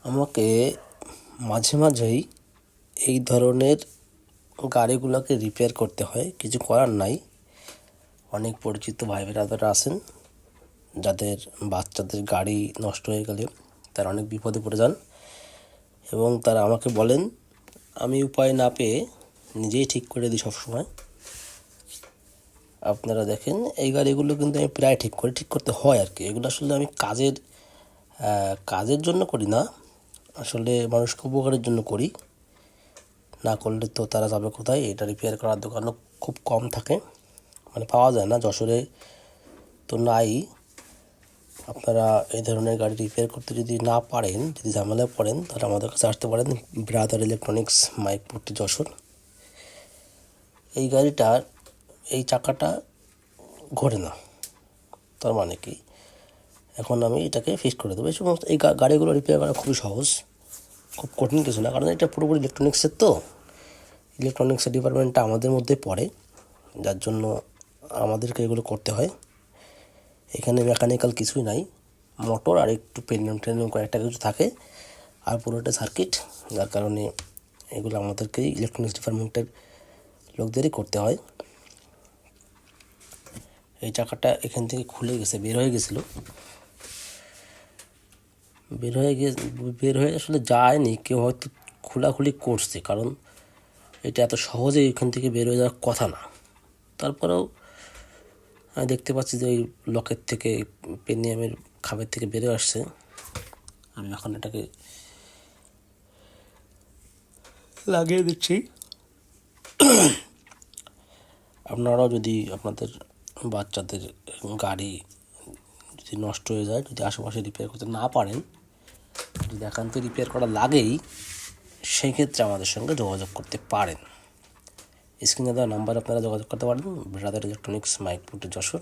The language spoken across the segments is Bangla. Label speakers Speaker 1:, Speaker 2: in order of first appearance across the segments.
Speaker 1: আমাকে মাঝে মাঝেই এই ধরনের গাড়িগুলোকে রিপেয়ার করতে হয়, কিছু করার নাই। অনেক পরিচিত ভাই ব্রাদাররা আছেন যাদের বাচ্চাদের গাড়ি নষ্ট হয়ে গেলে তারা অনেক বিপদে পড়ে যান এবং তারা আমাকে বলেন, আমি উপায় না পেয়ে নিজেই ঠিক করে দিই সবসময়। আপনারা দেখেন, এই গাড়িগুলো কিন্তু আমি প্রায় ঠিক করতে হয় আর কি। এগুলো আসলে আমি কাজের জন্য করি না, আসলে মানুষকে উপকারের জন্য করি। না করলে তো তারা যাবে কোথায়? এটা রিপেয়ার করার দোকানও খুব কম থাকে, মানে পাওয়া যায় না, যশোরে তো নাই। আপনারা এই ধরনের গাড়ি রিপেয়ার করতে যদি না পারেন, যদি ঝামেলায় পড়েন, তাহলে আমাদের কাছে আসতে পারেন, ব্রাদার ইলেকট্রনিক্স, মাইকপুরটি, যশোর। এই গাড়িটার এই চাকাটা ঘোরে না, তার মানে কি এখন আমি এটাকে ফিক্স করে দেবো। এই সমস্ত এই গাড়িগুলো রিপেয়ার করা খুবই সহজ, খুব কঠিন কিছু না, কারণ এটা পুরোপুরি ইলেকট্রনিক্সের, তো ইলেকট্রনিক্সের ডিপার্টমেন্টটা আমাদের মধ্যে পড়ে, যার জন্য আমাদেরকে এগুলো করতে হয়। এখানে মেকানিক্যাল কিছুই নাই, মোটর আর একটু পেনডাম কয়েকটা কিছু থাকে, আর পুরোটা সার্কিট, যার কারণে এগুলো আমাদেরকেই ইলেকট্রনিক্স ডিপার্টমেন্টের লোকদেরই করতে হয়। এই চাকাটা এখান থেকে খুলে গেছে, বের হয়ে গেছিলো, বের হয়ে আসলে যায়নি, কেউ হয়তো খোলাখুলি করছে, কারণ এটা এত সহজে এখান থেকে বের হয়ে যাওয়ার কথা না। তারপরেও আমি দেখতে পাচ্ছি যে ওই লকের থেকে, পেনিয়ামের খাবের থেকে বেরো আসছে। আমি এখন এটাকে লাগিয়ে দিচ্ছি। আপনারাও যদি আপনাদের বাচ্চাদের গাড়ি যদি নষ্ট হয়ে যায়, যদি আশেপাশে রিপেয়ার করতে না পারেন, যদি একান্ত রিপেয়ার করা লাগেই, সেই ক্ষেত্রে আমাদের সঙ্গে যোগাযোগ করতে পারেন। স্ক্রিনে দেওয়া নাম্বার আপনারা যোগাযোগ করতে পারেন, ব্রাদার ইলেকট্রনিক্স, মাইকপুরটি, যশোর।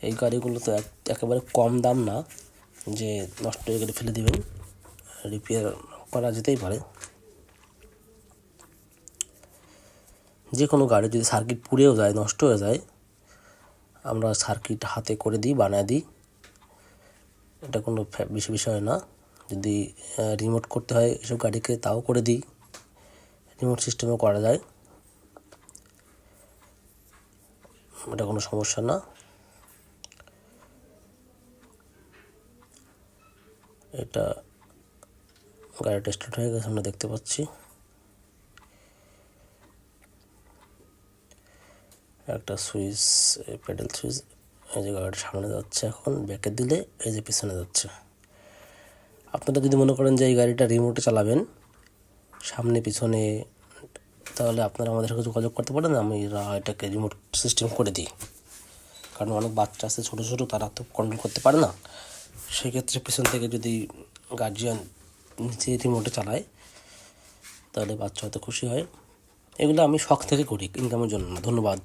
Speaker 1: এই গাড়িগুলো তো একেবারে কম দাম না যে নষ্ট হয়ে গেলে ফেলে দেবেন, রিপেয়ার করা যেতেই পারে। যে কোনো গাড়ি যদি সার্কিট পুড়েও যায়, নষ্ট হয়ে যায়, আমরা সার্কিট হাতে করে দিই, বানিয়ে দিই, এটা কোনো বেশি বিষয় না। যদি রিমোট করতে হয় এসব গাড়িকে, তাও করে দিই, রিমোট সিস্টেমও করা যায়, এটা কোনো সমস্যা না। এটা গাড়িটা স্টার্ট হয়ে গেছে, আমরা দেখতে পাচ্ছি। একটা সুইচ, প্যাডেল সুইচ, এই যে গাড়িটা সামনে যাচ্ছে, এখন ব্যাকে দিলে এই যে পিছনে যাচ্ছে। আপনারা যদি মনে করেন যে এই গাড়িটা রিমোটে চালাবেন, সামনে পিছনে, তাহলে আপনারা আমাদের সাথে যোগাযোগ করতে পারেন, আমি এটাকে রিমোট সিস্টেম করে দিই। কারণ অনেক বাচ্চা আছে ছোটো ছোটো, তারা তো কন্ট্রোল করতে পারে না। সেক্ষেত্রে পিছন থেকে যদি গার্জিয়ান নিজে রিমোটে চালায়, তাহলে বাচ্চা হয়তো খুশি হয়। এগুলো আমি শখ থেকে করি, ইনকামের জন্য না। ধন্যবাদ।